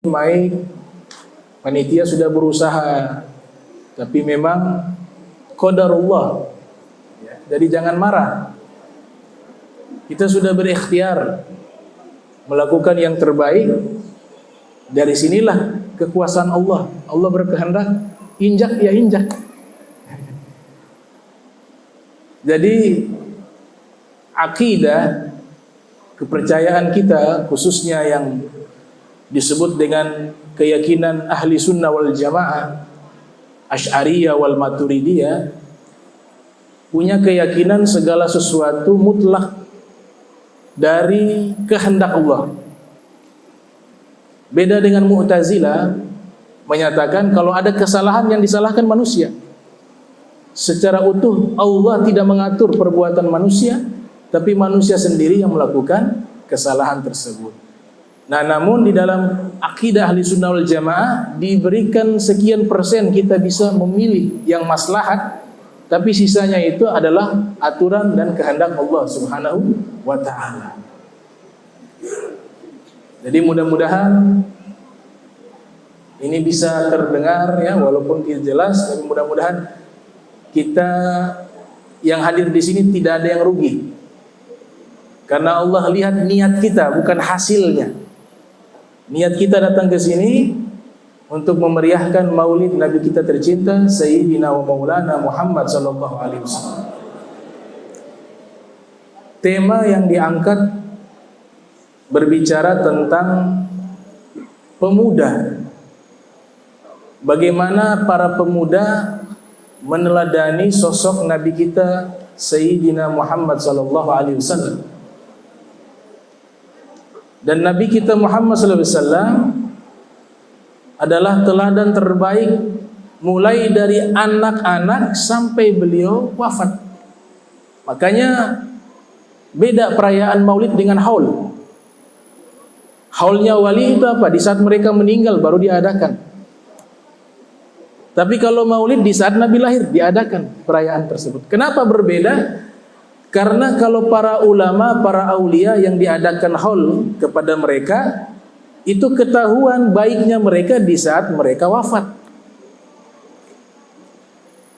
baik, panitia sudah berusaha, tapi memang qadarullah. Jadi jangan marah. Kita sudah berikhtiar melakukan yang terbaik. Dari sinilah kekuasaan Allah. Allah berkehendak, injak ya injak. Jadi akidah, kepercayaan kita khususnya yang disebut dengan keyakinan ahli sunnah wal jamaah, Asy'ariyah wal Maturidiyah, punya keyakinan segala sesuatu mutlak dari kehendak Allah. Beda dengan Mu'tazilah, menyatakan kalau ada kesalahan yang disalahkan manusia. Secara utuh Allah tidak mengatur perbuatan manusia, tapi manusia sendiri yang melakukan kesalahan tersebut. Nah, namun di dalam akidah ahli sunnah wal jamaah diberikan sekian persen kita bisa memilih yang maslahat, tapi sisanya itu adalah aturan dan kehendak Allah Subhanahu wa ta'ala. Jadi mudah-mudahan ini bisa terdengar ya, walaupun tidak jelas, tapi mudah-mudahan kita yang hadir di sini tidak ada yang rugi. Karena Allah lihat niat kita, bukan hasilnya. Niat kita datang ke sini untuk memeriahkan maulid Nabi kita tercinta Sayyidina wa Maulana Muhammad sallallahu alaihi wasallam. Tema yang diangkat berbicara tentang pemuda. Bagaimana para pemuda meneladani sosok Nabi kita Sayyidina Muhammad sallallahu alaihi wasallam. Dan Nabi kita Muhammad sallallahu alaihi wasallam adalah teladan terbaik mulai dari anak-anak sampai beliau wafat. Makanya beda perayaan Maulid dengan haul. Haulnya wali itu apa? Di saat mereka meninggal baru diadakan. Tapi kalau Maulid di saat Nabi lahir diadakan perayaan tersebut. Kenapa berbeda? Karena kalau para ulama, para aulia yang diadakan haul kepada mereka, itu ketahuan baiknya mereka di saat mereka wafat.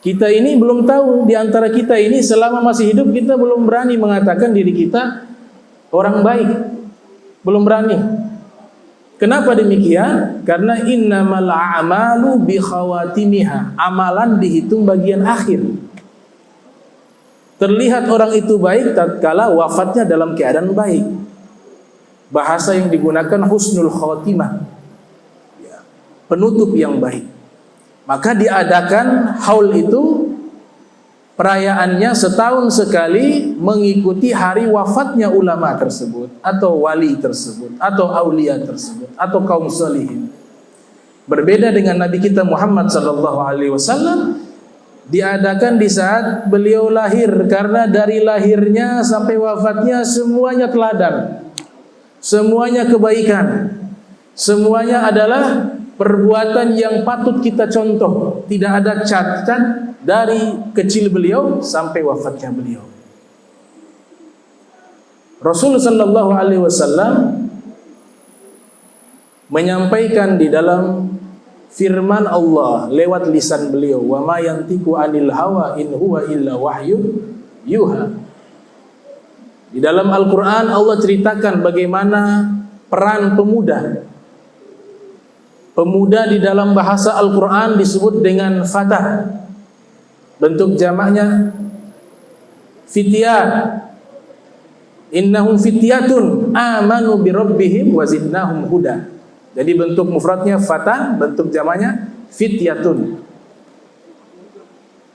Kita ini belum tahu, di antara kita ini selama masih hidup kita belum berani mengatakan diri kita orang baik. Belum berani. Kenapa demikian? Karena innamal a'malu bi khawatimiha. Amalan dihitung bagian akhir. Terlihat orang itu baik tatkala wafatnya dalam keadaan baik. Bahasa yang digunakan husnul khotimah, penutup yang baik. Maka diadakan haul itu, perayaannya setahun sekali mengikuti hari wafatnya ulama tersebut, atau wali tersebut, atau aulia tersebut, atau kaum salihin. Berbeda dengan Nabi kita Muhammad sallallahu alaihi wasallam, diadakan di saat beliau lahir, karena dari lahirnya sampai wafatnya semuanya teladan, semuanya kebaikan, semuanya adalah perbuatan yang patut kita contoh. Tidak ada cacat dari kecil beliau sampai wafatnya beliau. Rasul sallallahu alaihi wasallam menyampaikan di dalam firman Allah lewat lisan beliau, wa ma yantiqu anil hawa in huwa illa wahyun yuha. Di dalam Al-Quran Allah ceritakan bagaimana peran pemuda. Pemuda di dalam bahasa Al-Quran disebut dengan fatah. Bentuk jamaknya fityah. Innahum fityatun amanu bi rabbihim wa zidnahum huda. Jadi bentuk mufradnya fatah, bentuk jamaknya fityatun.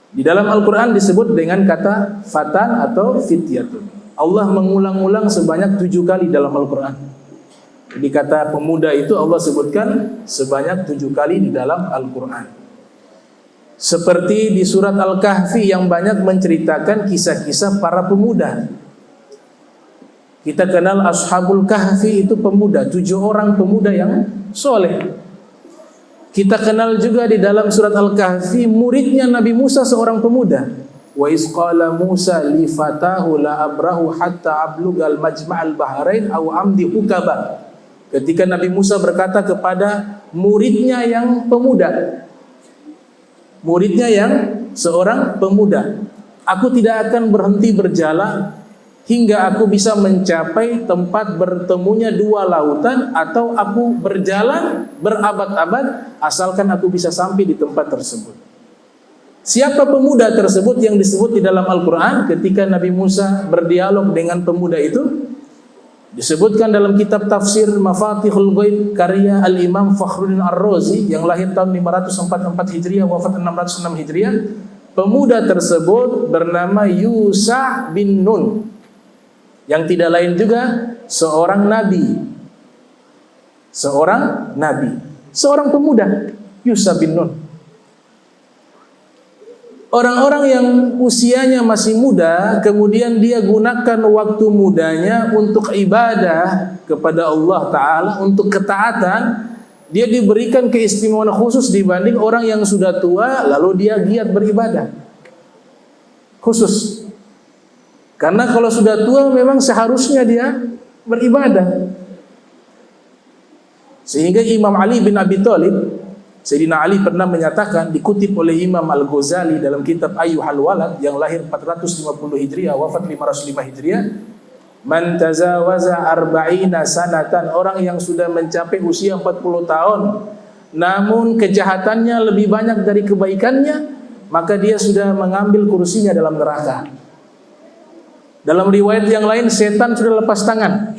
Di dalam Al-Quran disebut dengan kata fatan atau fityatun. Allah mengulang-ulang sebanyak 7 kali dalam Al-Quran. Jadi kata pemuda itu Allah sebutkan sebanyak 7 kali di dalam Al-Quran. Seperti di surat Al-Kahfi yang banyak menceritakan kisah-kisah para pemuda. Kita kenal Ashabul Kahfi itu pemuda, 7 orang pemuda yang soleh. Kita kenal juga di dalam surat Al-Kahfi muridnya Nabi Musa seorang pemuda. Wa iz qala Musa li fatahu la abrahu hatta ablugal majma'al bahrain aw amdi hukaba. ketika Nabi Musa berkata kepada muridnya yang pemuda, muridnya yang seorang pemuda, aku tidak akan berhenti berjalan hingga aku bisa mencapai tempat bertemunya dua lautan, atau aku berjalan berabad-abad asalkan aku bisa sampai di tempat tersebut. Siapa pemuda tersebut yang disebut di dalam Al-Quran ketika Nabi Musa berdialog dengan pemuda itu? Disebutkan dalam kitab tafsir Mafatihul Ghaib karya Al-Imam Fakhruddin Ar-Razi yang lahir tahun 544 Hijriah, wafat 606 Hijriah. Pemuda tersebut bernama Yusha bin Nun, yang tidak lain juga seorang nabi. Seorang pemuda, Yusha bin Nun. Orang-orang yang usianya masih muda, kemudian dia gunakan waktu mudanya untuk ibadah kepada Allah Ta'ala, untuk ketaatan, dia diberikan keistimewaan khusus dibanding orang yang sudah tua lalu dia giat beribadah. Khusus. Karena kalau sudah tua memang seharusnya dia beribadah. Sehingga Imam Ali bin Abi Thalib, Sayyidina Ali pernah menyatakan, dikutip oleh Imam Al-Ghazali dalam kitab Ayyuhal Walad yang lahir 450 Hijriah, wafat 505 Hijriah, man tazawaza arba'ina sanatan, orang yang sudah mencapai usia 40 tahun namun kejahatannya lebih banyak dari kebaikannya, maka dia sudah mengambil kursinya dalam neraka. Dalam riwayat yang lain, setan sudah lepas tangan.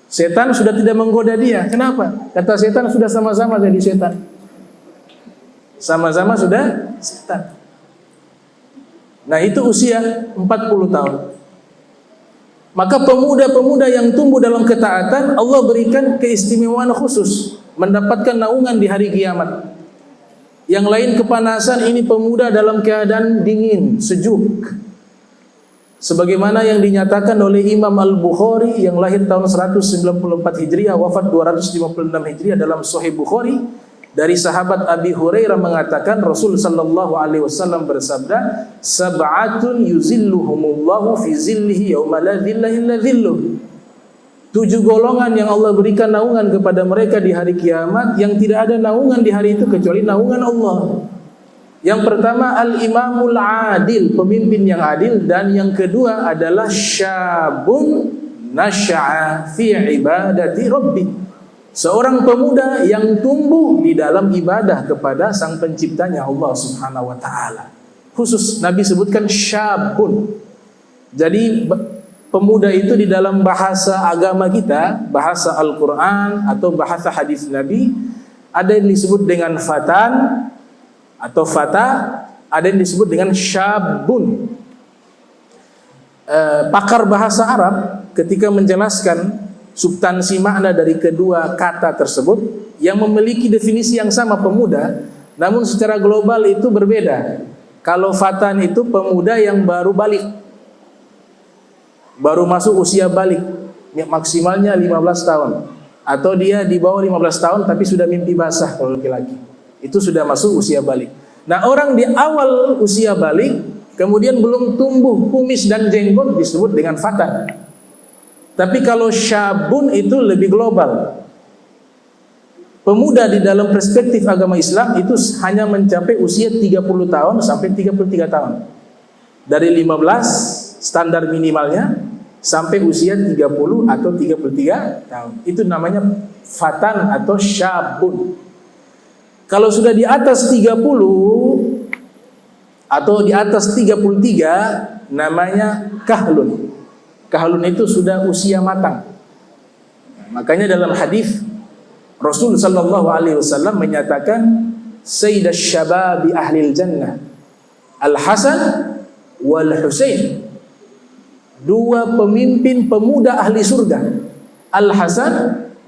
Setan sudah tidak menggoda dia. Kenapa? Kata setan, sudah sama-sama jadi setan. Sama-sama sudah setan. Nah, itu usia 40 tahun. Maka pemuda-pemuda yang tumbuh dalam ketaatan, Allah berikan keistimewaan khusus, mendapatkan naungan di hari kiamat. Yang lain kepanasan, ini pemuda dalam keadaan dingin, sejuk. Sebagaimana yang dinyatakan oleh Imam Al-Bukhari yang lahir tahun 194 Hijriah, wafat 256 Hijriah, dalam Sahih Bukhari, dari sahabat Abi Hurairah mengatakan Rasul sallallahu alaihi wasallam bersabda, sab'atun yuzilluhumullahu fi zillihi yauma la dhilla illa dhilluh. 7 golongan yang Allah berikan naungan kepada mereka di hari kiamat, yang tidak ada naungan di hari itu kecuali naungan Allah. Yang pertama, al-imamul adil, pemimpin yang adil. Dan yang kedua adalah syabun nasya'a fi ibadati rabbi, seorang pemuda yang tumbuh di dalam ibadah kepada sang penciptanya Allah subhanahu wa ta'ala. Khusus Nabi sebutkan syabun. Jadi pemuda itu di dalam bahasa agama kita, bahasa Al-Quran atau bahasa hadis Nabi, ada yang disebut dengan fatan atau fata, ada yang disebut dengan syabun. Pakar bahasa Arab ketika menjelaskan substansi makna dari kedua kata tersebut, yang memiliki definisi yang sama, pemuda, namun secara global itu berbeda. Kalau fatan itu pemuda yang baru balik, baru masuk usia balik, maksimalnya 15 tahun, atau dia di bawah 15 tahun tapi sudah mimpi basah kalau laki-laki, itu sudah masuk usia balik. Nah, orang di awal usia balik kemudian belum tumbuh kumis dan jenggot disebut dengan fatan. Tapi kalau syabun itu lebih global. Pemuda di dalam perspektif agama Islam itu hanya mencapai usia 30 tahun sampai 33 tahun. Dari 15 standar minimalnya sampai usia 30 atau 33 tahun. Itu namanya fatan atau syabun. Kalau sudah di atas 30 atau di atas 33 namanya kahlun. Kahlun itu sudah usia matang. Makanya dalam hadis Rasul sallallahu alaihi wasallam menyatakan sayyidash syababi ahlil jannah Al-Hasan wal Husain. Dua pemimpin pemuda ahli surga, Al-Hasan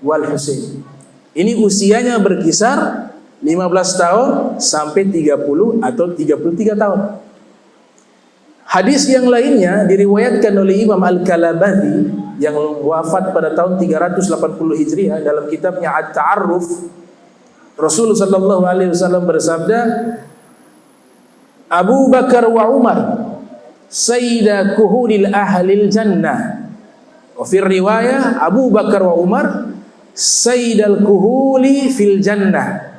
wal Husain. Ini usianya berkisar 15 tahun sampai 30 atau 33 tahun. Hadis yang lainnya diriwayatkan oleh Imam Al-Kalabati yang wafat pada tahun 380 Hijriah dalam kitabnya At-Ta'arruf. Rasul sallallahu alaihi wasallam bersabda, Abu Bakar wa Umar sayyida kuhulil ahlil jannah. Wa fi riwayah Abu Bakar wa Umar sayyidal kuhuli fil jannah.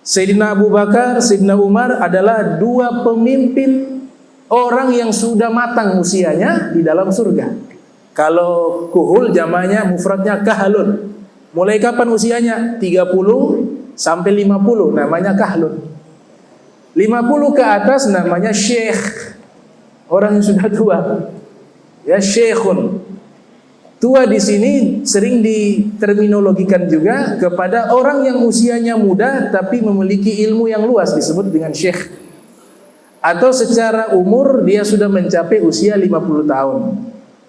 Sayyidina Abu Bakar, Sayyidina Umar adalah dua pemimpin orang yang sudah matang usianya di dalam surga. Kalau kuhul jamaknya mufradnya kahlun. Mulai kapan usianya? 30 sampai 50 namanya kahlun. 50 ke atas namanya syekh. Orang yang sudah tua. Ya, syekhun. Tua di sini sering diterminologikan juga kepada orang yang usianya muda tapi memiliki ilmu yang luas, disebut dengan syekh. Atau secara umur dia sudah mencapai usia 50 tahun.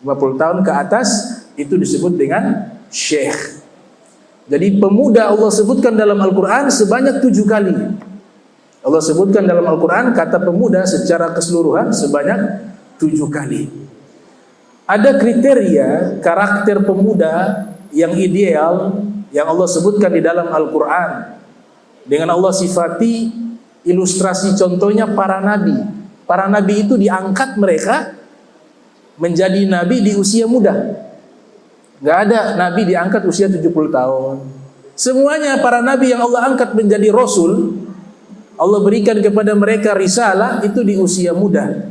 50 tahun ke atas itu disebut dengan syekh. Jadi pemuda Allah sebutkan dalam Al-Quran sebanyak 7 kali. Allah sebutkan dalam Al-Quran kata pemuda secara keseluruhan sebanyak 7 kali. Ada kriteria karakter pemuda yang ideal yang Allah sebutkan di dalam Al-Quran. Dengan Allah sifati ilustrasi contohnya para nabi. Para nabi itu diangkat mereka menjadi nabi di usia muda. Gak ada nabi diangkat usia 70 tahun. Semuanya para nabi yang Allah angkat menjadi rasul, Allah berikan kepada mereka risalah itu di usia muda.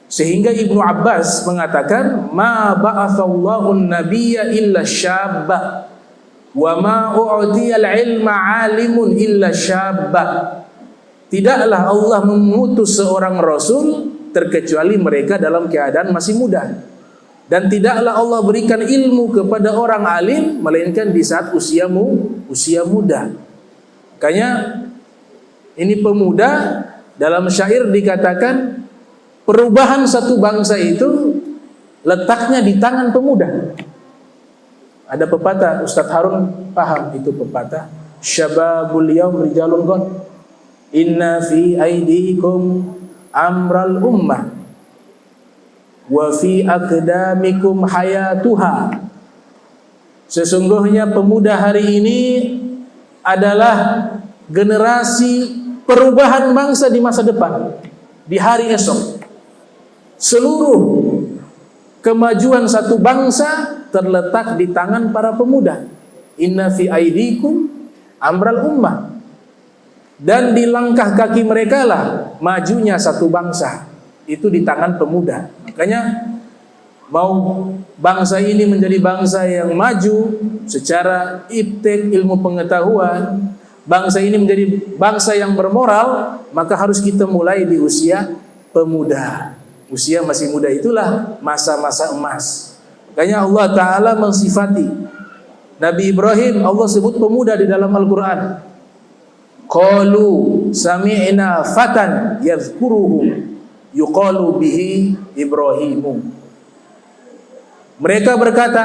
Sehingga Ibnu Abbas mengatakan, ma ba'athallahu an-nabiyya illa syabba wa ma u'tiyal ilma 'alimun illa syabba. Tidaklah Allah mengutus seorang rasul terkecuali mereka dalam keadaan masih muda. Dan tidaklah Allah berikan ilmu kepada orang alim melainkan di saat usia muda. Makanya ini pemuda, dalam syair dikatakan perubahan satu bangsa itu letaknya di tangan pemuda. Ada pepatah, Ustadz Harun paham itu pepatah. Syababul yaum rijalun ghad. Inna fi aidikum amral ummah wa fi aqdamikum hayatuha. Sesungguhnya pemuda hari ini adalah generasi perubahan bangsa di masa depan, di hari esok. Seluruh kemajuan satu bangsa terletak di tangan para pemuda. Inna fi aidikum amral ummah. Dan di langkah kaki mereka lah majunya satu bangsa. Itu di tangan pemuda. Makanya mau bangsa ini menjadi bangsa yang maju secara iptek ilmu pengetahuan, bangsa ini menjadi bangsa yang bermoral, maka harus kita mulai di usia pemuda. Usia masih muda itulah masa-masa emas. Makanya Allah Ta'ala mensifati Nabi Ibrahim, Allah sebut pemuda di dalam Al-Quran. Qalu sami'na fatan yadhkuruhum yuqalu bihi Ibrahimu. Mereka berkata,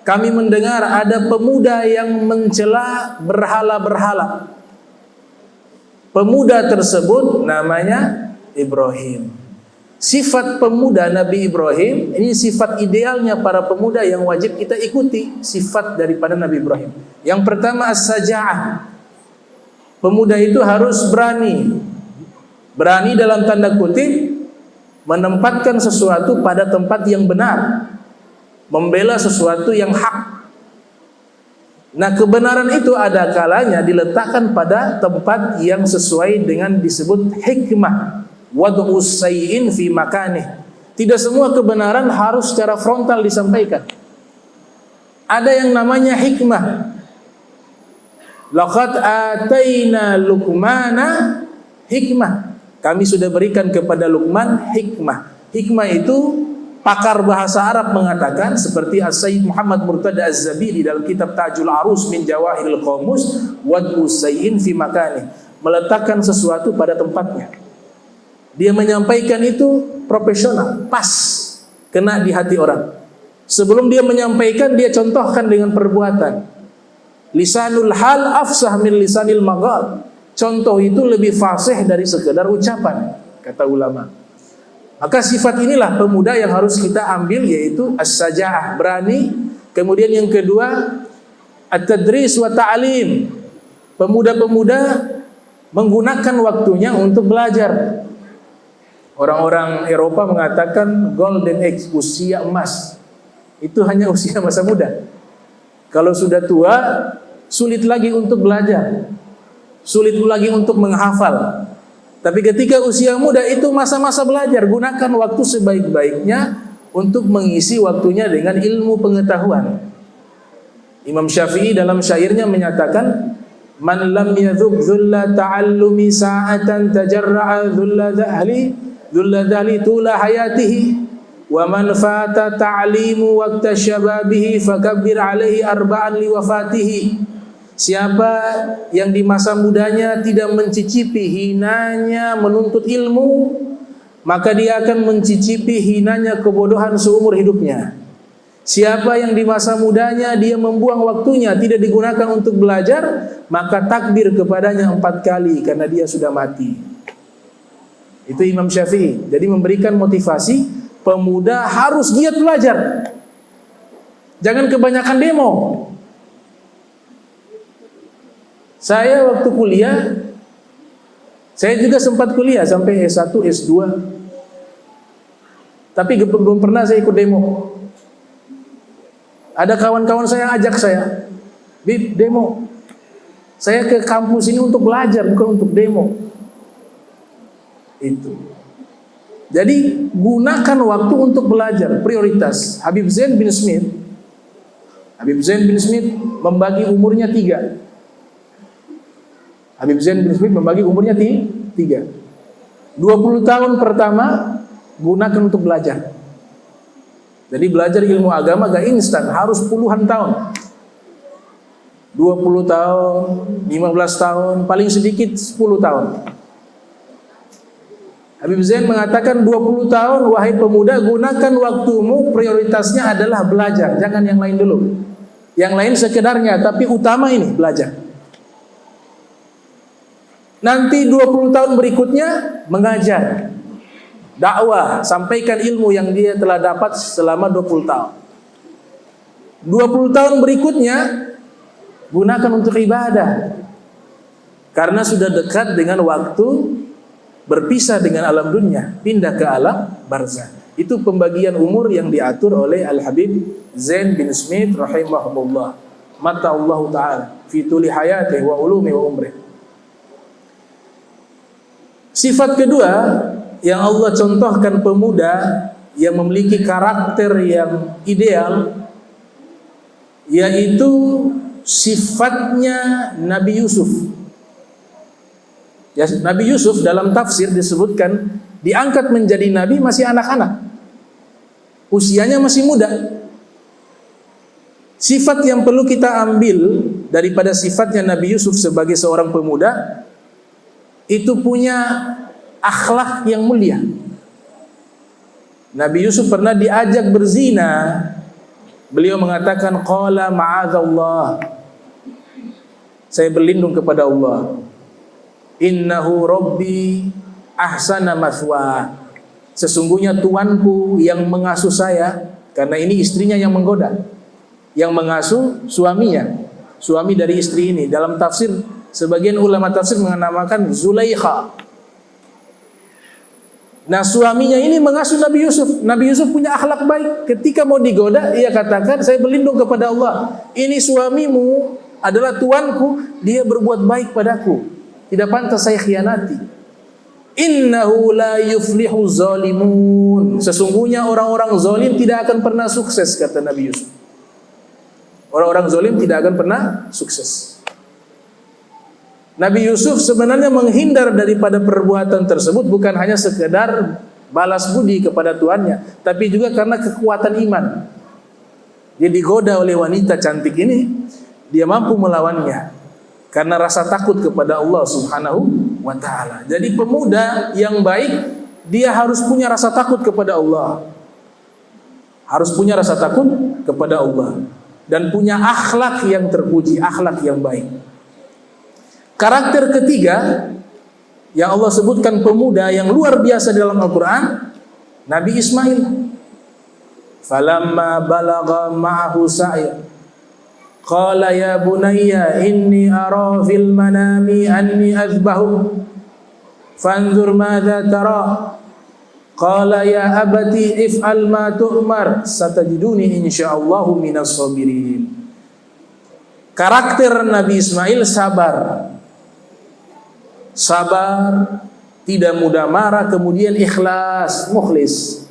kami mendengar ada pemuda yang mencela berhala-berhala. Pemuda tersebut namanya Ibrahim. Sifat pemuda Nabi Ibrahim, ini sifat idealnya para pemuda yang wajib kita ikuti. Sifat daripada Nabi Ibrahim. Yang pertama as-saja'ah. Pemuda itu harus berani. Berani dalam tanda kutip menempatkan sesuatu pada tempat yang benar, membela sesuatu yang hak. Nah, kebenaran itu ada kalanya diletakkan pada tempat yang sesuai dengan disebut hikmah. Wad'u sayyin fi makanih. Tidak semua kebenaran harus secara frontal disampaikan. Ada yang namanya hikmah. Laqad ataina Luqmana hikmah. Kami sudah berikan kepada Luqman hikmah. Hikmah itu pakar bahasa Arab mengatakan, seperti As-Sayyid Muhammad Murtada Az-Zabiri dalam kitab Tajul Arus min Jawahiril Qamus, wad'u sayyin fi makanih, meletakkan sesuatu pada tempatnya. Dia menyampaikan itu profesional, pas, kena di hati orang. Sebelum dia menyampaikan, dia contohkan dengan perbuatan. Lisanul hal afsah min lisanil maqal. Contoh itu lebih fasih dari sekedar ucapan, kata ulama. Maka sifat inilah pemuda yang harus kita ambil, yaitu as-saja'ah, berani. Kemudian yang kedua, at-tadris wa ta'lim. Pemuda-pemuda menggunakan waktunya untuk belajar. Orang-orang Eropa mengatakan golden age, usia emas. Itu hanya usia masa muda. Kalau sudah tua, sulit lagi untuk belajar, sulit lagi untuk menghafal. Tapi ketika usia muda itu masa-masa belajar, gunakan waktu sebaik-baiknya untuk mengisi waktunya dengan ilmu pengetahuan. Imam Syafi'i dalam syairnya menyatakan, man lam yadhuk dhulla ta'allumi sa'atan tajarra'a dhulla dhali tula hayatihi wa man fata ta'limu waqta syababihi fakabbir alaihi arba'an liwafatihi. Siapa yang di masa mudanya tidak mencicipi hinanya menuntut ilmu, maka dia akan mencicipi hinanya kebodohan seumur hidupnya. Siapa yang di masa mudanya dia membuang waktunya tidak digunakan untuk belajar, maka takbir kepadanya 4 kali karena dia sudah mati. Itu Imam Syafi'i. Jadi memberikan motivasi pemuda harus giat belajar. Jangan kebanyakan demo. Saya waktu kuliah, saya juga sempat kuliah sampai S1, S2. Tapi belum pernah saya ikut demo. Ada kawan-kawan saya ajak saya, Bib, demo. Saya ke kampus ini untuk belajar, bukan untuk demo. Itu. Jadi gunakan waktu untuk belajar, prioritas. Habib Zain bin Smith membagi umurnya 3. Habib Zain bin Smith membagi umurnya 3. 20 tahun pertama gunakan untuk belajar. Jadi belajar ilmu agama gak instan, harus puluhan tahun. 20 tahun, 15 tahun, paling sedikit 10 tahun. Habib Zain mengatakan 20 tahun, wahai pemuda, gunakan waktumu, prioritasnya adalah belajar, jangan yang lain dulu. Yang lain sekedarnya, tapi utama ini belajar. Nanti 20 tahun berikutnya mengajar, dakwah, sampaikan ilmu yang dia telah dapat selama 20 tahun. 20 tahun berikutnya gunakan untuk ibadah. Karena sudah dekat dengan waktu berpisah dengan alam dunia, pindah ke alam barzah. Itu pembagian umur yang diatur oleh Al-Habib Zain bin Smith rahimahullah. Mata Allah Ta'ala fi tuli hayatihi wa ulumi wa umrih. Sifat kedua yang Allah contohkan pemuda yang memiliki karakter yang ideal, yaitu sifatnya Nabi Yusuf. Ya, Nabi Yusuf dalam tafsir disebutkan diangkat menjadi nabi masih anak-anak, usianya masih muda. Sifat yang perlu kita ambil daripada sifatnya Nabi Yusuf sebagai seorang pemuda, itu punya akhlak yang mulia. Nabi Yusuf pernah diajak berzina. Beliau mengatakan, qala ma'adzallah, saya berlindung kepada Allah. Innahu rabbi ahsana mathwa, sesungguhnya tuanku yang mengasuh saya. Karena ini istrinya yang menggoda, yang mengasuh suaminya, suami dari istri ini. Dalam tafsir, sebagian ulama tafsir menamakan Zulaikha. Nah, suaminya ini mengasuh Nabi Yusuf. Nabi Yusuf punya akhlak baik. Ketika mau digoda, ia katakan, saya berlindung kepada Allah. Ini suamimu adalah tuanku, dia berbuat baik padaku, tidak pantas saya khianati. Innahu la yuflihu zalimun, sesungguhnya orang-orang zalim tidak akan pernah sukses, kata Nabi Yusuf. Orang-orang zalim tidak akan pernah sukses. Nabi Yusuf sebenarnya menghindar daripada perbuatan tersebut bukan hanya sekedar balas budi kepada tuannya, tapi juga karena kekuatan iman. Dia digoda oleh wanita cantik ini, dia mampu melawannya karena rasa takut kepada Allah Subhanahu wa ta'ala. Jadi pemuda yang baik, dia harus punya rasa takut kepada Allah. Harus punya rasa takut kepada Allah dan punya akhlak yang terpuji, akhlak yang baik. Karakter ketiga yang Allah sebutkan pemuda yang luar biasa dalam Al-Quran, Nabi Ismail. Falamma balagha ma'ahu sa'ya qala ya bunayya inni ara fil manami anni azbahu fanzur madza tara qala ya abati if'al ma tu'mar satajiduni insyaallahu minas sabirin. Karakter Nabi Ismail sabar. Sabar, tidak mudah marah, kemudian ikhlas, mukhlis.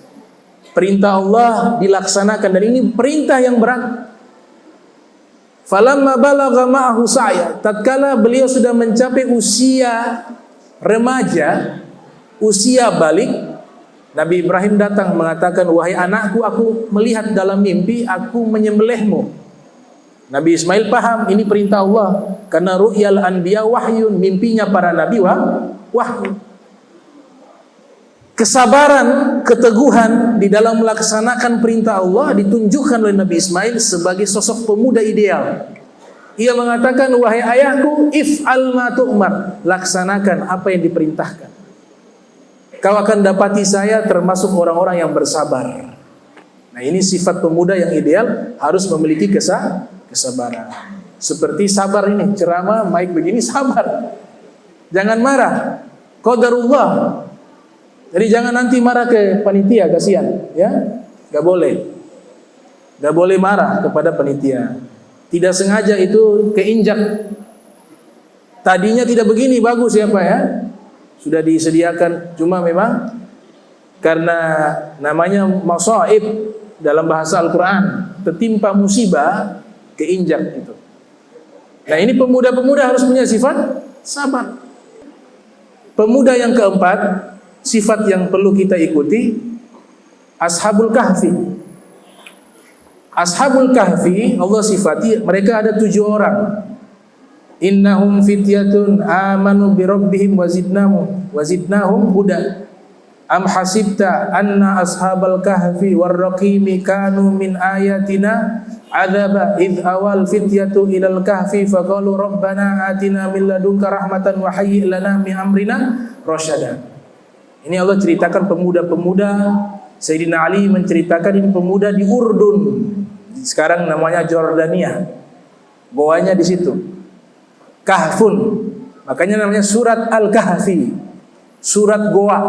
Perintah Allah dilaksanakan, dan ini perintah yang berat. Falamma balagha ma'ahu sa'ya, tatkala beliau sudah mencapai usia remaja, usia balik, Nabi Ibrahim datang mengatakan, wahai anakku, aku melihat dalam mimpi aku menyembelihmu. Nabi Ismail paham ini perintah Allah, karena ru'yal anbiya wahyun, mimpinya para nabi wahyu. Kesabaran, keteguhan di dalam melaksanakan perintah Allah ditunjukkan oleh Nabi Ismail sebagai sosok pemuda ideal. Ia mengatakan, wahai ayahku, if'al ma tu'mar, laksanakan apa yang diperintahkan. Kau akan dapati saya termasuk orang-orang yang bersabar. Nah, ini sifat pemuda yang ideal, harus memiliki kesabaran. Seperti sabar ini, ceramah mic begini, sabar. Jangan marah. Qadarullah. Jadi jangan nanti marah ke panitia, kasihan, ya. Gak boleh. Gak boleh marah kepada panitia. Tidak sengaja itu keinjak. Tadinya tidak begini, bagus ya Pak ya. Sudah disediakan, cuma memang karena namanya masaib dalam bahasa Al-Quran, tertimpa musibah, keinjak itu. Nah, ini pemuda-pemuda harus punya sifat sabar. Pemuda yang keempat, sifat yang perlu kita ikuti, Ashabul Kahfi. Ashabul Kahfi, Allah sifati mereka ada 7 orang. Innahum fityatun amanu bi rabbihim wazidnahum huda. Am hasibta anna ashabal kahfi warraqimi kanu min ayatina adzaba id awal fityatu ilal kahfi faqalu rabbana atina min ladunka rahmatan wa hayyi lana min amrina rasyada. Ini Allah ceritakan pemuda-pemuda. Sayyidina Ali menceritakan ini pemuda di Urdun. Sekarang namanya Jordania. Goanya di situ. Kahfun. Makanya namanya surat Al-Kahfi. Surat Goa.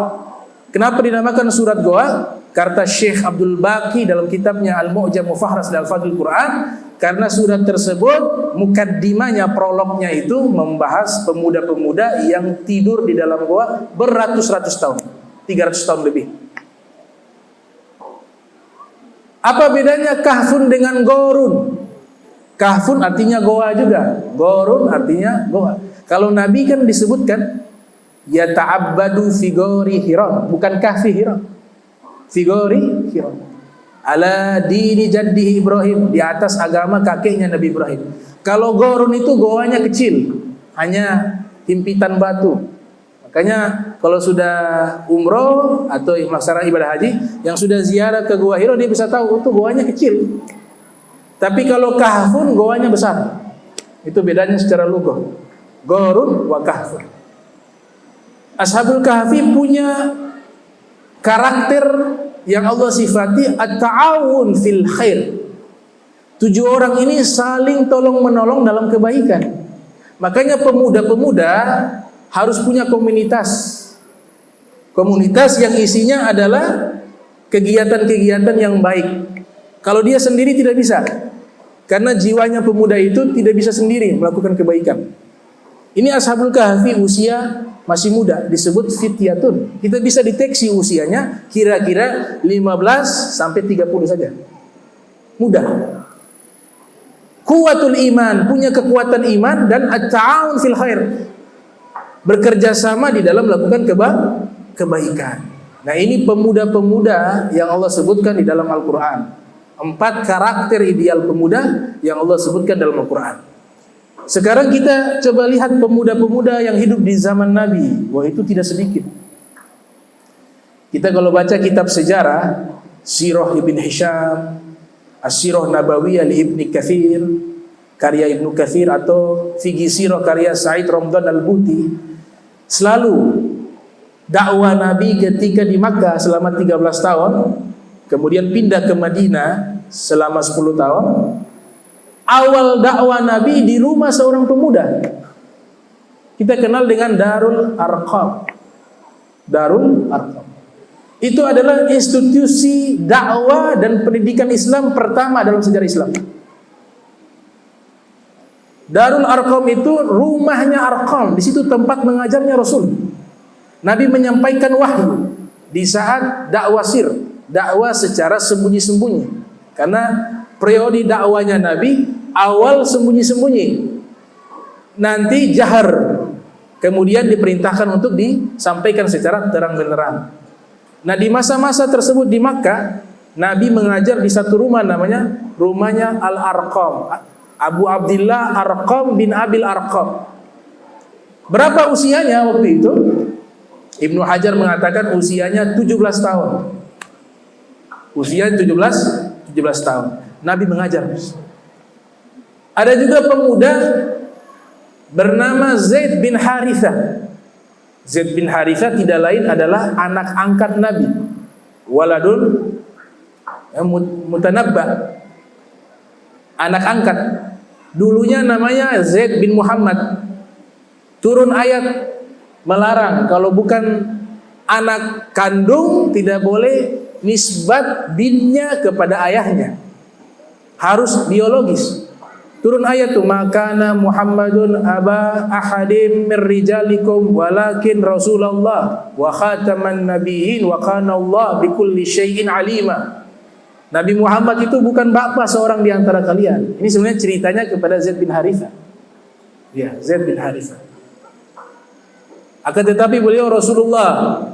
Kenapa dinamakan surat Goa? Kata Syekh Abdul Baqi dalam kitabnya Al-Mu'jam Mufahras dan Al-Fadhil Quran, karena surat tersebut mukaddimahnya, prolognya itu membahas pemuda-pemuda yang tidur di dalam goa beratus-ratus tahun, 300 tahun lebih. Apa bedanya Kahfun dengan Gorun? Kahfun artinya goa juga, Gorun artinya goa. Kalau Nabi kan disebutkan ya ta'abbadu fi gori Hira, bukan kahfi Hira. Fi gori Hira. Ala dini jaddihi Ibrahim, di atas agama kakeknya Nabi Ibrahim. Kalau Gorun itu goanya kecil, hanya himpitan batu. Makanya kalau sudah umroh atau melaksanakan ibadah haji, yang sudah ziarah ke Gua Hira, dia bisa tahu itu goanya kecil. Tapi kalau Kahfun goanya besar. Itu bedanya secara lugah. Gorun wa Kahfun. Ashabul Kahfi punya karakter yang Allah sifati at-ta'awun fil khair. 7 orang ini saling tolong menolong dalam kebaikan. Makanya pemuda-pemuda harus punya komunitas. Komunitas yang isinya adalah kegiatan-kegiatan yang baik. Kalau dia sendiri tidak bisa. Karena jiwanya pemuda itu tidak bisa sendiri melakukan kebaikan. Ini Ashabul Kahfi usia masih muda, disebut fityatun. Kita bisa deteksi usianya kira-kira 15 sampai 30 saja. Muda. Kuwatul iman, punya kekuatan iman, dan at-ta'awun fil khair. Bekerja sama di dalam melakukan kebaikan. Nah, ini pemuda-pemuda yang Allah sebutkan di dalam Al-Quran. 4 karakter ideal pemuda yang Allah sebutkan dalam Al-Quran. Sekarang kita coba lihat pemuda-pemuda yang hidup di zaman Nabi. Wah, itu tidak sedikit. Kita kalau baca kitab sejarah, Sirah Ibn Hisham, As-Sirah Nabawiyah li Ibn Kathir, karya Ibn Kathir, atau Fiqh Sirah karya Sa'id Ramdan Al-Buti, selalu dakwah Nabi ketika di Makkah selama 13 tahun, kemudian pindah ke Madinah selama 10 tahun. Awal dakwah Nabi di rumah seorang pemuda. Kita kenal dengan Darul Arqam. Darul Arqam. Itu adalah institusi dakwah dan pendidikan Islam pertama dalam sejarah Islam. Darul Arqam itu rumahnya Arqam, di situ tempat mengajarnya Rasul. Nabi menyampaikan wahyu di saat dakwah sir, dakwah secara sembunyi-sembunyi. Karena periode dakwanya Nabi awal sembunyi-sembunyi, nanti jahar, kemudian diperintahkan untuk disampaikan secara terang benderang. Nah, di masa-masa tersebut di Makkah, Nabi mengajar di satu rumah namanya rumahnya Al-Arqam, Abu Abdillah Arqam bin Abil Arqam. Berapa usianya waktu itu? Ibnu Hajar mengatakan usianya 17 tahun. Usia 17 tahun. Nabi mengajar. Ada juga pemuda bernama Zaid bin Harithah. Zaid bin Harithah tidak lain adalah anak angkat Nabi, waladun mutanabba, anak angkat. Dulunya namanya Zaid bin Muhammad. Turun ayat melarang kalau bukan anak kandung tidak boleh nisbat binnya kepada ayahnya, harus biologis. Turun ayat tuh, makana Muhammadun aba ahadim min rijalikum walakin Rasulullah wa khataman nabiyyin wa kana Allah bikulli syai'in alima. Nabi Muhammad itu bukan bapa seorang di antara kalian. Ini sebenarnya ceritanya kepada Zaid bin Harithah. Ya, Zaid bin Harithah. Akan tetapi beliau Rasulullah.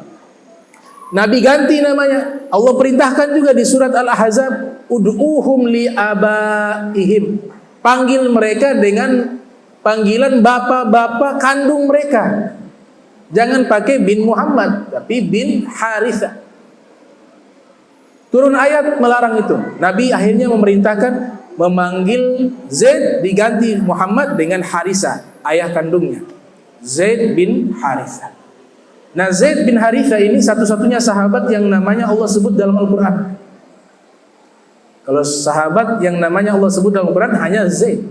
Nabi ganti namanya. Allah perintahkan juga di surat Al-Ahzab, ud'uhum li abaihim. Panggil mereka dengan panggilan bapak-bapak kandung mereka. Jangan pakai bin Muhammad, tapi bin Harithah. Turun ayat melarang itu. Nabi akhirnya memerintahkan memanggil Zaid diganti Muhammad dengan Harithah, ayah kandungnya. Zaid bin Harithah. Nah, Zaid bin Harithah ini satu-satunya sahabat yang namanya Allah sebut dalam Al-Quran. Kalau sahabat yang namanya Allah sebut dalam Al-Quran hanya Zaid.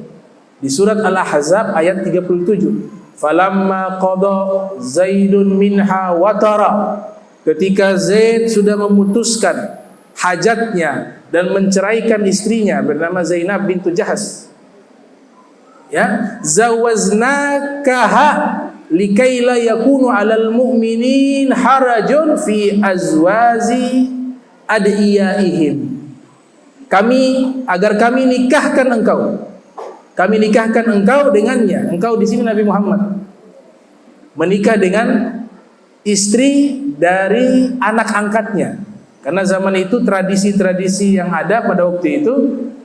Di surat Al-Ahzab ayat 37. Falamma qada Zaidun minha watara. Ketika Zaid sudah memutuskan hajatnya dan menceraikan istrinya bernama Zainab bintu Jahas. Ya, zawaznakaha likaila yakunu 'alal mu'minin harajun fi azwazi adiyaihim. Agar kami nikahkan engkau. Kami nikahkan engkau dengannya. Engkau di sini Nabi Muhammad. Menikah dengan istri dari anak angkatnya. Karena zaman itu tradisi-tradisi yang ada pada waktu itu,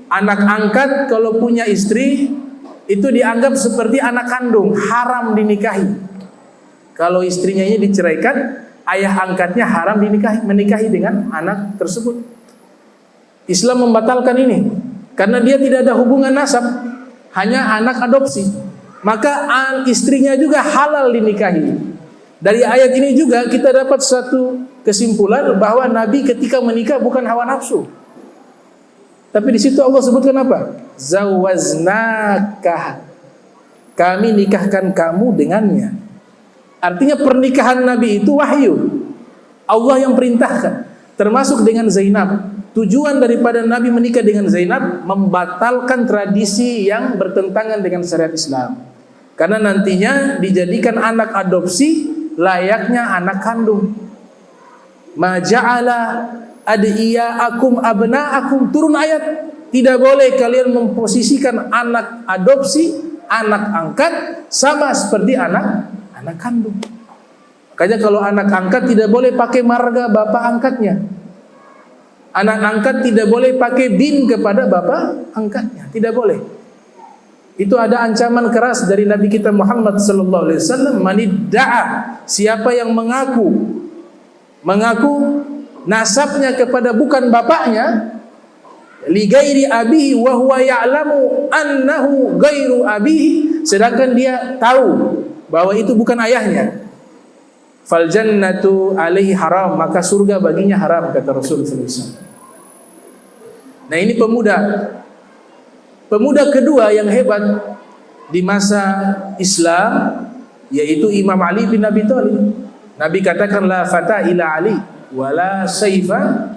anak angkat kalau punya istri itu dianggap seperti anak kandung, haram dinikahi. Kalau istrinya ini diceraikan, ayah angkatnya haram menikahi dengan anak tersebut. Islam membatalkan ini karena dia tidak ada hubungan nasab, hanya anak adopsi. Maka istrinya juga halal dinikahi. Dari ayat ini juga kita dapat satu kesimpulan bahwa Nabi ketika menikah bukan hawa nafsu. Tapi di situ Allah sebutkan apa? Zawaznaka. Kami nikahkan kamu dengannya. Artinya pernikahan Nabi itu wahyu. Allah yang perintahkan, termasuk dengan Zainab. Tujuan daripada Nabi menikah dengan Zainab membatalkan tradisi yang bertentangan dengan syariat Islam. Karena nantinya dijadikan anak adopsi layaknya anak kandung. Ma ja'ala adiyaakum abnaakum. Turun ayat, tidak boleh kalian memposisikan anak adopsi, anak angkat sama seperti anak kandung. Makanya kalau anak angkat tidak boleh pakai marga bapak angkatnya. Anak angkat tidak boleh pakai bin kepada bapak angkatnya, tidak boleh. Itu ada ancaman keras dari Nabi kita Muhammad sallallahu alaihi wasallam, manidda'a, siapa yang mengaku nasabnya kepada bukan bapaknya, li ghairi abihi wa huwa ya'lamu annahu ghairu abihi, sedangkan dia tahu bahwa itu bukan ayahnya. Fal jannatu alaihi haram, maka surga baginya haram, kata Rasul sallallahu alaihi wasallam. Nah, ini pemuda kedua yang hebat di masa Islam yaitu Imam Ali bin Abi Thalib. Nabi katakan la fata ila Ali wala saifa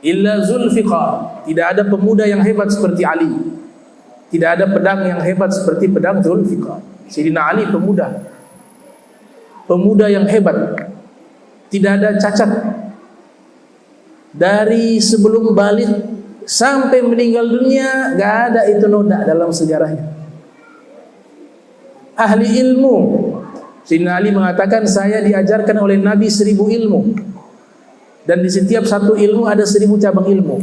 illa Zulfiqar. Tidak ada pemuda yang hebat seperti Ali. Tidak ada pedang yang hebat seperti pedang Dzulfiqar. Sayyidina Ali pemuda yang hebat, tidak ada cacat. Dari sebelum balik sampai meninggal dunia, gak ada itu noda dalam sejarahnya. Ahli ilmu. Sayyidina Ali mengatakan, saya diajarkan oleh Nabi 1000 ilmu, dan di setiap satu ilmu ada 1000 cabang ilmu.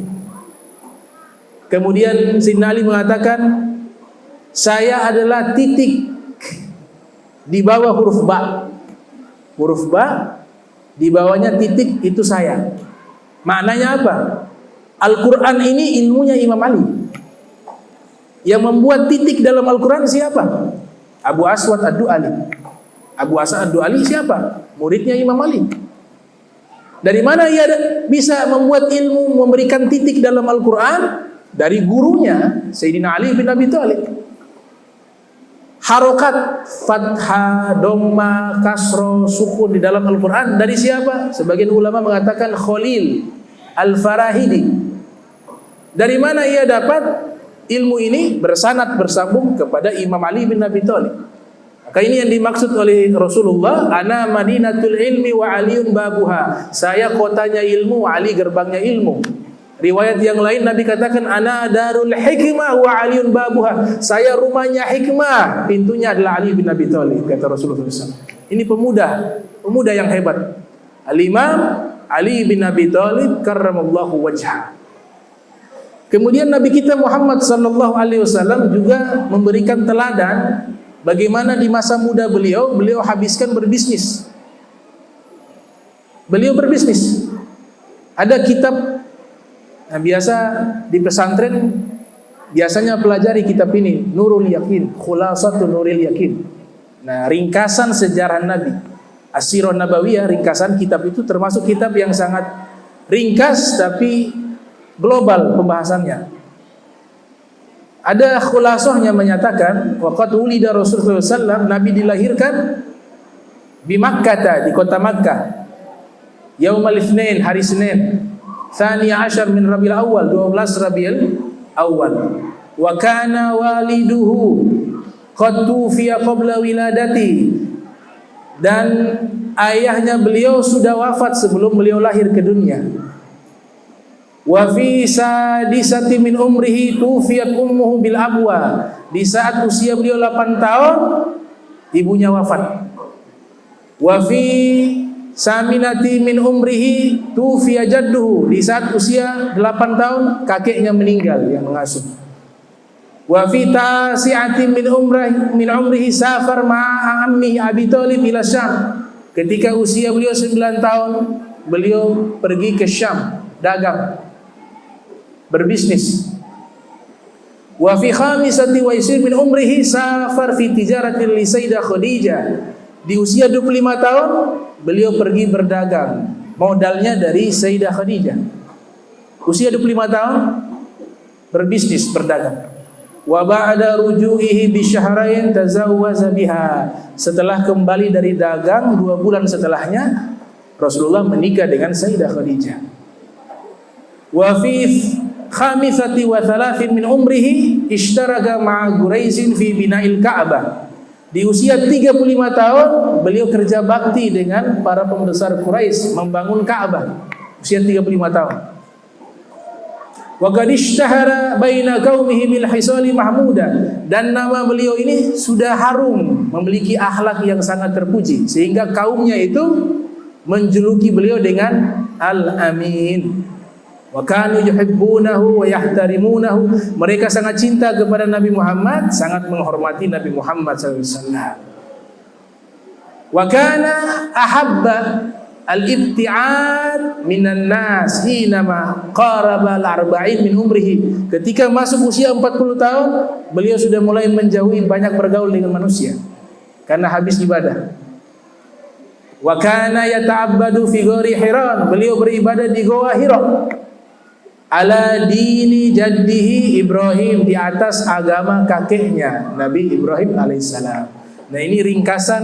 Kemudian Sayyidina Ali mengatakan, saya adalah titik di bawah huruf ba. Huruf ba, di bawahnya titik, itu saya. Maknanya apa? Al-Quran ini ilmunya Imam Ali. Yang membuat titik dalam Al-Quran siapa? Abu Aswad Ad-Du'ali. Abu Aswad Ad-Du'ali siapa? Muridnya Imam Ali. Dari mana ia bisa membuat ilmu, memberikan titik dalam Al-Quran? Dari gurunya Sayyidina Ali bin Abi Thalib. Harokat, fathah, dhamma, kasroh, sukun di dalam Al-Quran dari siapa? Sebagian ulama mengatakan Khalil Al-Farahidi. Dari mana ia dapat ilmu ini? Bersanad, bersambung kepada Imam Ali bin Abi Thalib. Maka ini yang dimaksud oleh Rasulullah, ana madinatul ilmi wa aliyun babuha. Saya kotanya ilmu, Ali gerbangnya ilmu. Riwayat yang lain Nabi katakan, ana darul hikmah wa aliyun babuha. Saya rumahnya hikmah, pintunya adalah Ali bin Abi Thalib, kata Rasulullah SAW. Ini pemuda yang hebat. Al-Imam Ali bin Abi Thalib karramallahu wajhah. Kemudian Nabi kita Muhammad sallallahu alaihi wasallam juga memberikan teladan bagaimana di masa muda beliau habiskan berbisnis. Beliau berbisnis. Ada kitab. Nah, biasa di pesantren biasanya pelajari kitab ini, Nurul Yakin, Khulasatun Nurul Yakin. Nah, ringkasan sejarah Nabi, As-Sirah Nabawiyah, ringkasan kitab itu termasuk kitab yang sangat ringkas tapi global pembahasannya. Ada khulasahnya menyatakan, waqad wulida Rasulullah SAW, Nabi dilahirkan di Makkah, di kota Makkah. Yaumal Itsnain, hari Senin. Tsaniya asyar min Rabiul Awal, 12 Rabiul Awal. Wa kana waliduhu qad tufiya qabla wiladati. Dan ayahnya beliau sudah wafat sebelum beliau lahir ke dunia. Wa fi sadisati min umrihi tufiyat ummuhu bil abwa. Di saat usia beliau 8 tahun, ibunya wafat. Wa fi saminati min umrihi tufiya jadduhu. Di saat usia 8 tahun, kakeknya meninggal yang mengasuh. Wa fi tasi'ati min umrihi safar ma'a ammihi Abi Thalib ila Syam. Ketika usia beliau 9 tahun, beliau pergi ke Syam, dagang, berbisnis. Wa fi khamisati wa isir min umrihi safar fi tijaratin li Sayyidah Khadijah. Di usia 25 tahun beliau pergi berdagang, modalnya dari Sayyidah Khadijah. Usia 25 tahun berbisnis, berdagang. Wa ba'da ruju'ihi bi syahrain tazawwaza biha. Setelah kembali dari dagang 2 bulan setelahnya Rasulullah menikah dengan Sayyidah Khadijah. Wa fi khamisati wa thalathin min umrihi ishtaraga ma'a Quraisyin fi bina'il Ka'bah. Di usia 35 tahun beliau kerja bakti dengan para pembesar Quraisy membangun Ka'bah. Usia 35 tahun. Wa qad ishtahara baina qaumihi bil hisali mahmuda. Dan nama beliau ini sudah harum, memiliki akhlak yang sangat terpuji, sehingga kaumnya itu menjuluki beliau dengan Al-Amin. Wa kanu yuhibbunahu wa yahtarimunahu. Mereka sangat cinta kepada Nabi Muhammad, sangat menghormati Nabi Muhammad SAW. Wa kana ahabba al-ibti'ad minan nas hinama qaraba al-arba'in min umrihi. Ketika masuk usia 40 tahun, beliau sudah mulai menjauhi banyak bergaul dengan manusia karena habis ibadah. Wa kana yata'abbadu fi ghari Hira. Beliau beribadah di Goa Hira. Ala dini jaddihi Ibrahim, di atas agama kakeknya Nabi Ibrahim alaihissalam. Nah, ini ringkasan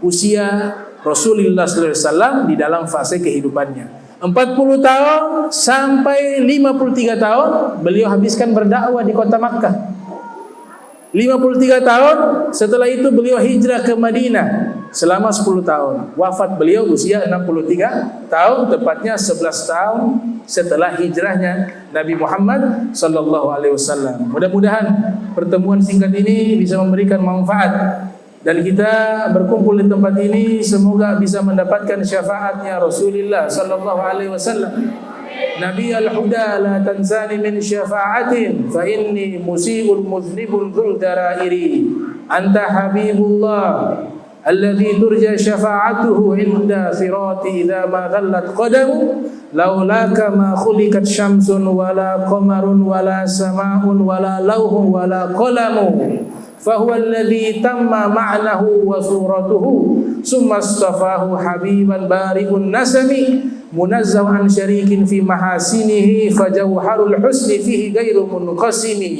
usia Rasulullah SAW di dalam fase kehidupannya. 40 tahun sampai 53 tahun beliau habiskan berdakwah di kota Makkah. 53 tahun. Setelah itu beliau hijrah ke Madinah selama 10 tahun. Wafat beliau usia 63 tahun, tepatnya 11 tahun setelah hijrahnya Nabi Muhammad sallallahu alaihi wasallam. Mudah-mudahan pertemuan singkat ini bisa memberikan manfaat, dan kita berkumpul di tempat ini semoga bisa mendapatkan syafaatnya Rasulullah sallallahu alaihi wasallam. Nabi al-huda la tanzani min syafa'atin fa inni musii'ul muznibun dzul darairi anta habibullah alladhi turja syafa'atuhu inda sirati idza ma dhallat qadamu laulaka ma khuliqat syamsun wala qamarun wala sama'un wala lauhun wala qalamu fahuwa alladhi tamma ma'nahu wa suratuhu summa astafahu habiban bari'un nasami munazzah an syarikin fi mahasinihi fajawharul husni fihi ghairu munqasimi.